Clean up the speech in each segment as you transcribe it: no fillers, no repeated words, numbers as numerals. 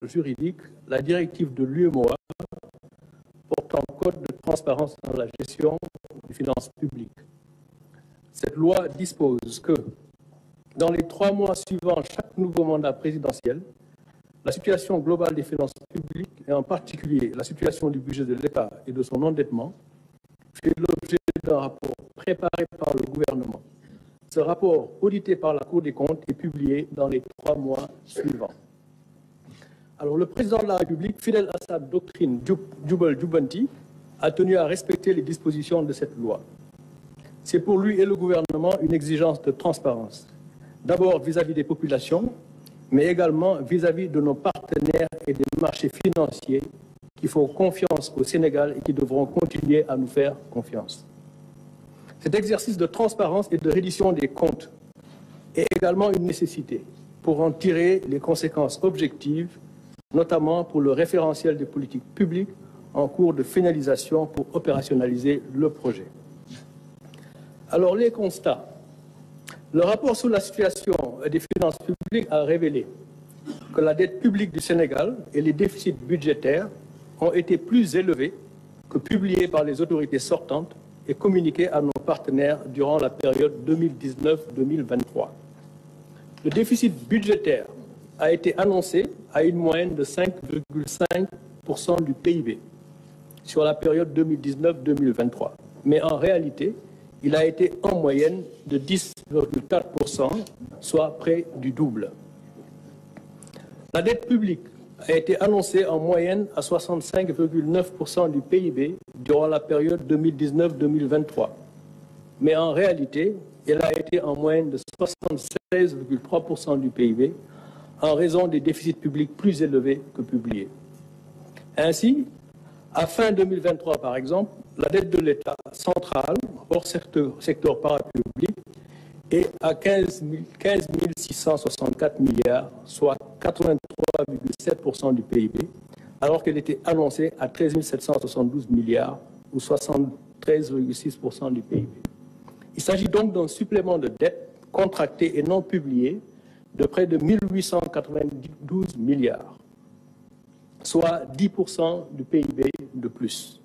juridique la directive de l'UEMOA portant code de transparence dans la gestion des finances publiques. Cette loi dispose que, dans les 3 mois suivant chaque nouveau mandat présidentiel, la situation globale des finances publiques, et en particulier la situation du budget de l'État et de son endettement, fait l'objet d'un rapport préparé par le gouvernement. Ce rapport, audité par la Cour des comptes, est publié dans les 3 mois suivants. Alors, le président de la République, fidèle à sa doctrine Jubal-Jubanti, a tenu à respecter les dispositions de cette loi. C'est pour lui et le gouvernement une exigence de transparence, d'abord vis-à-vis des populations, mais également vis-à-vis de nos partenaires et des marchés financiers qui font confiance au Sénégal et qui devront continuer à nous faire confiance. Cet exercice de transparence et de reddition des comptes est également une nécessité pour en tirer les conséquences objectives, notamment pour le référentiel des politiques publiques en cours de finalisation pour opérationnaliser le projet. Alors, les constats. Le rapport sur la situation des finances publiques a révélé que la dette publique du Sénégal et les déficits budgétaires ont été plus élevés que publiés par les autorités sortantes et communiqués à nos partenaires durant la période 2019-2023. Le déficit budgétaire a été annoncé à une moyenne de 5,5% du PIB sur la période 2019-2023. Mais en réalité, il a été en moyenne de 10,4%, soit près du double. La dette publique a été annoncée en moyenne à 65,9% du PIB durant la période 2019-2023. Mais en réalité, elle a été en moyenne de 76,3% du PIB en raison des déficits publics plus élevés que publiés. Ainsi, à fin 2023, par exemple, la dette de l'État central, hors secteur parapublic, est à 15 664 milliards, soit 83,7% du PIB, alors qu'elle était annoncée à 13 772 milliards, ou 73,6% du PIB. Il s'agit donc d'un supplément de dette contractée et non publiée de près de 1 892 milliards, soit 10% du PIB de plus.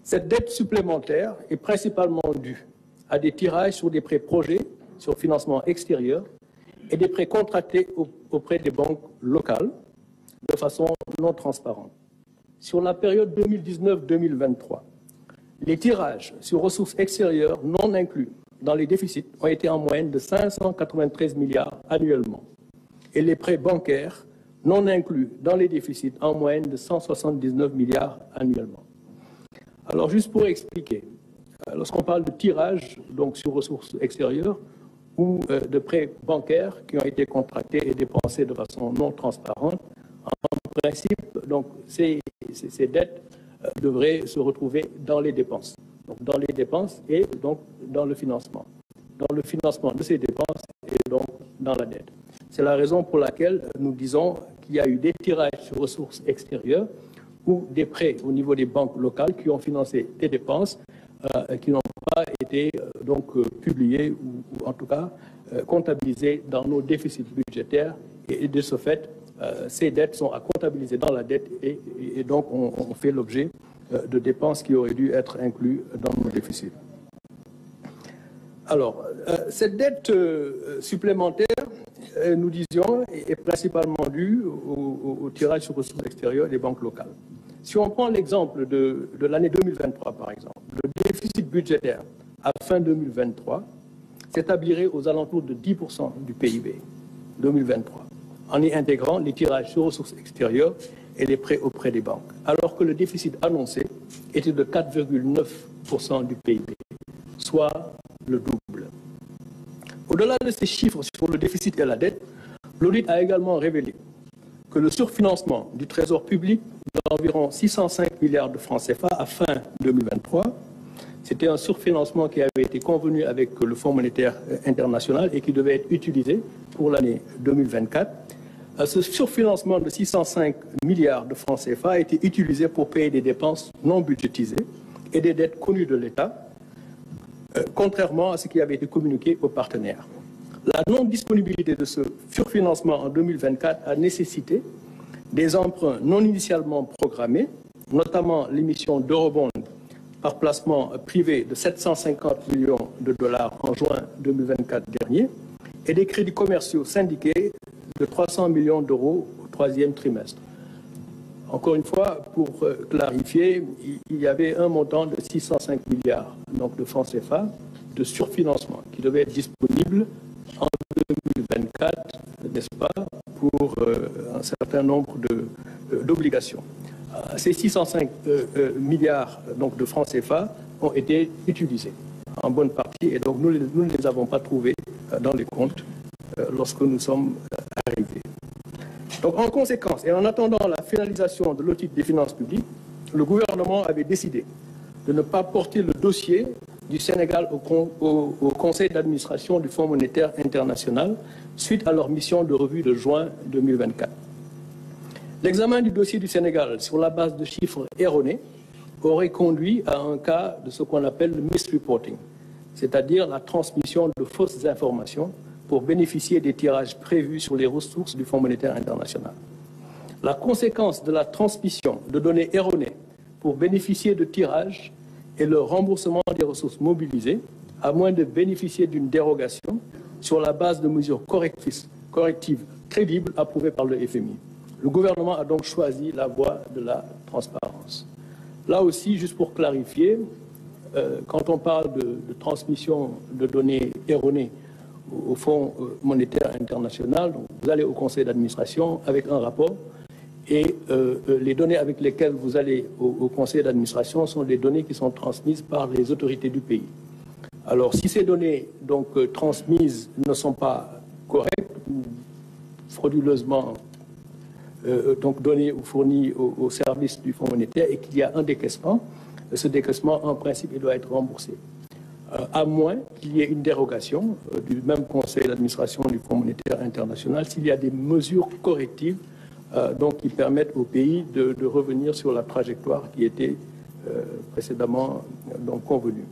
Cette dette supplémentaire est principalement due à des tirages sur des prêts projets sur financement extérieur et des prêts contractés auprès des banques locales de façon non transparente. Sur la période 2019-2023, les tirages sur ressources extérieures non inclus dans les déficits ont été en moyenne de 593 milliards annuellement et les prêts bancaires non inclus dans les déficits en moyenne de 179 milliards annuellement. Alors, juste pour expliquer, lorsqu'on parle de tirage donc, sur ressources extérieures ou de prêts bancaires qui ont été contractés et dépensés de façon non transparente, en principe, donc, ces dettes devraient se retrouver dans les dépenses. Donc, dans les dépenses et donc dans le financement. Dans le financement de ces dépenses et donc dans la dette. C'est la raison pour laquelle nous disons qu'il y a eu des tirages sur ressources extérieures ou des prêts au niveau des banques locales qui ont financé des dépenses qui n'ont pas été donc publiées ou en tout cas comptabilisées dans nos déficits budgétaires et de ce fait ces dettes sont à comptabiliser dans la dette et donc on fait l'objet de dépenses qui auraient dû être incluses dans nos déficits. Alors, cette dette supplémentaire, nous disions, est principalement due au tirage sur ressources extérieures des banques locales. Si on prend l'exemple de l'année 2023, par exemple, le déficit budgétaire à fin 2023 s'établirait aux alentours de 10% du PIB 2023, en y intégrant les tirages sur ressources extérieures et les prêts auprès des banques, alors que le déficit annoncé était de 4,9% du PIB, soit le double. Au-delà de ces chiffres sur le déficit et la dette, l'audit a également révélé que le surfinancement du Trésor public d'environ 605 milliards de francs CFA à fin 2023, c'était un surfinancement qui avait été convenu avec le Fonds monétaire international et qui devait être utilisé pour l'année 2024. Ce surfinancement de 605 milliards de francs CFA a été utilisé pour payer des dépenses non budgétisées et des dettes connues de l'État, contrairement à ce qui avait été communiqué aux partenaires. La non-disponibilité de ce surfinancement en 2024 a nécessité des emprunts non initialement programmés, notamment l'émission d'eurobonds par placement privé de 750 millions de dollars en juin 2024 dernier, et des crédits commerciaux syndiqués de 300 millions d'euros au troisième trimestre. Encore une fois, pour clarifier, il y avait un montant de 605 milliards donc de francs CFA de surfinancement qui devait être disponible en 2024, n'est-ce pas, pour un certain nombre d'obligations. Ces 605 milliards donc, de francs CFA ont été utilisés en bonne partie et donc nous ne les avons pas trouvés dans les comptes lorsque nous sommes arrivés. Donc en conséquence et en attendant la finalisation de l'audit des finances publiques, le gouvernement avait décidé de ne pas porter le dossier du Sénégal au Conseil d'administration du Fonds monétaire international suite à leur mission de revue de juin 2024. L'examen du dossier du Sénégal sur la base de chiffres erronés aurait conduit à un cas de ce qu'on appelle le misreporting, c'est-à-dire la transmission de fausses informations pour bénéficier des tirages prévus sur les ressources du Fonds monétaire international. La conséquence de la transmission de données erronées pour bénéficier de tirages est le remboursement des ressources mobilisées, à moins de bénéficier d'une dérogation sur la base de mesures correctives crédibles approuvées par le FMI. Le gouvernement a donc choisi la voie de la transparence. Là aussi, juste pour clarifier, quand on parle de transmission de données erronées au Fonds monétaire international, donc vous allez au conseil d'administration avec un rapport et les données avec lesquelles vous allez au conseil d'administration sont des données qui sont transmises par les autorités du pays. Alors, si ces données donc transmises ne sont pas correctes ou frauduleusement donc données ou fournies au service du Fonds monétaire et qu'il y a un décaissement, ce décaissement, en principe, il doit être remboursé. À moins qu'il y ait une dérogation du même conseil d'administration du Fonds monétaire international s'il y a des mesures correctives donc, qui permettent au pays de revenir sur la trajectoire qui était précédemment donc, convenue.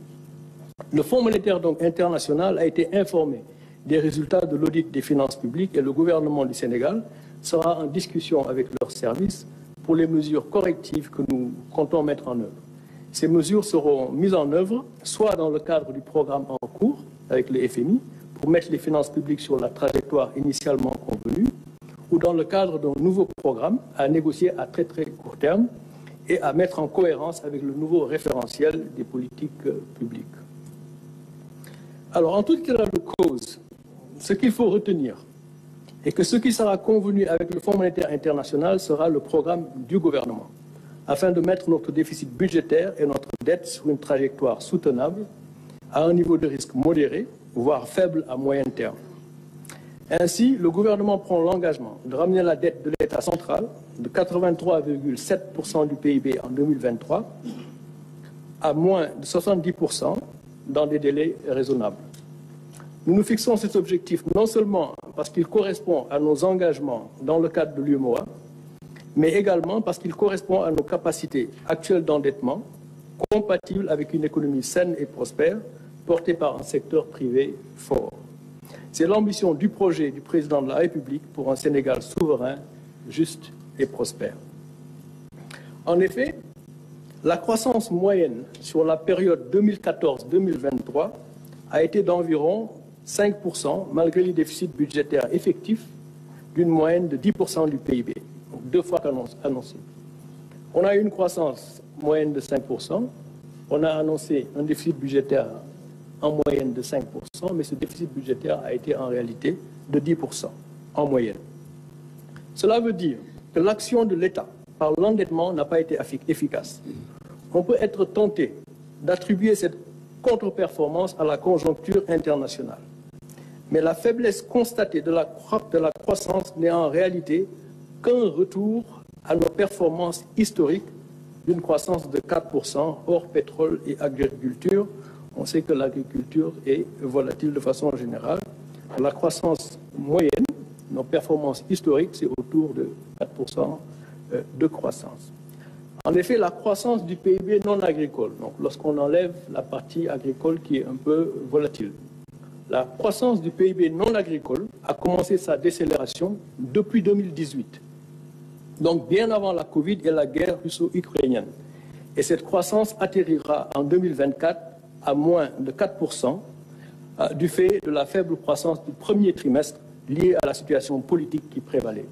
Le Fonds monétaire donc, international a été informé des résultats de l'audit des finances publiques et le gouvernement du Sénégal sera en discussion avec leurs services pour les mesures correctives que nous comptons mettre en œuvre. Ces mesures seront mises en œuvre soit dans le cadre du programme en cours avec le FMI pour mettre les finances publiques sur la trajectoire initialement convenue ou dans le cadre d'un nouveau programme à négocier à très très court terme et à mettre en cohérence avec le nouveau référentiel des politiques publiques. Alors, en tout état de cause, ce qu'il faut retenir est que ce qui sera convenu avec le Fonds monétaire international sera le programme du gouvernement, afin de mettre notre déficit budgétaire et notre dette sur une trajectoire soutenable, à un niveau de risque modéré, voire faible à moyen terme. Ainsi, le gouvernement prend l'engagement de ramener la dette de l'État central de 83,7% du PIB en 2023 à moins de 70% dans des délais raisonnables. Nous nous fixons cet objectif non seulement parce qu'il correspond à nos engagements dans le cadre de l'UEMOA, mais également parce qu'il correspond à nos capacités actuelles d'endettement, compatibles avec une économie saine et prospère, portée par un secteur privé fort. C'est l'ambition du projet du président de la République pour un Sénégal souverain, juste et prospère. En effet, la croissance moyenne sur la période 2014-2023 a été d'environ 5% malgré les déficits budgétaires effectifs d'une moyenne de 10% du PIB, donc 2 fois annoncé. On a eu une croissance moyenne de 5%, on a annoncé un déficit budgétaire en moyenne de 5%, mais ce déficit budgétaire a été en réalité de 10% en moyenne. Cela veut dire que l'action de l'État par l'endettement n'a pas été efficace. On peut être tenté d'attribuer cette contre-performance à la conjoncture internationale. Mais la faiblesse constatée de la croissance n'est en réalité qu'un retour à nos performances historiques d'une croissance de 4% hors pétrole et agriculture. On sait que l'agriculture est volatile de façon générale. La croissance moyenne, nos performances historiques, c'est autour de 4% de croissance. En effet, la croissance du PIB non agricole, donc lorsqu'on enlève la partie agricole qui est un peu volatile, la croissance du PIB non agricole a commencé sa décélération depuis 2018. donc bien avant la Covid et la guerre russo-ukrainienne. Et cette croissance atterrira en 2024 à moins de 4% du fait de la faible croissance du premier trimestre liée à la situation politique qui prévalait.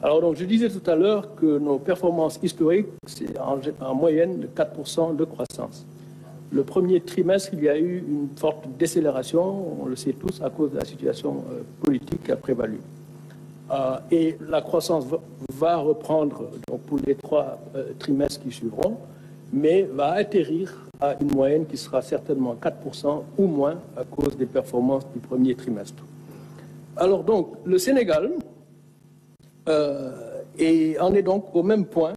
Alors donc, je disais tout à l'heure que nos performances historiques, c'est en moyenne de 4% de croissance. Le premier trimestre, il y a eu une forte décélération, on le sait tous, à cause de la situation politique qui a prévalu. Et la croissance va reprendre donc, pour les 3 trimestres qui suivront, mais va atterrir à une moyenne qui sera certainement 4% ou moins à cause des performances du premier trimestre. Alors donc, le Sénégal en est donc au même point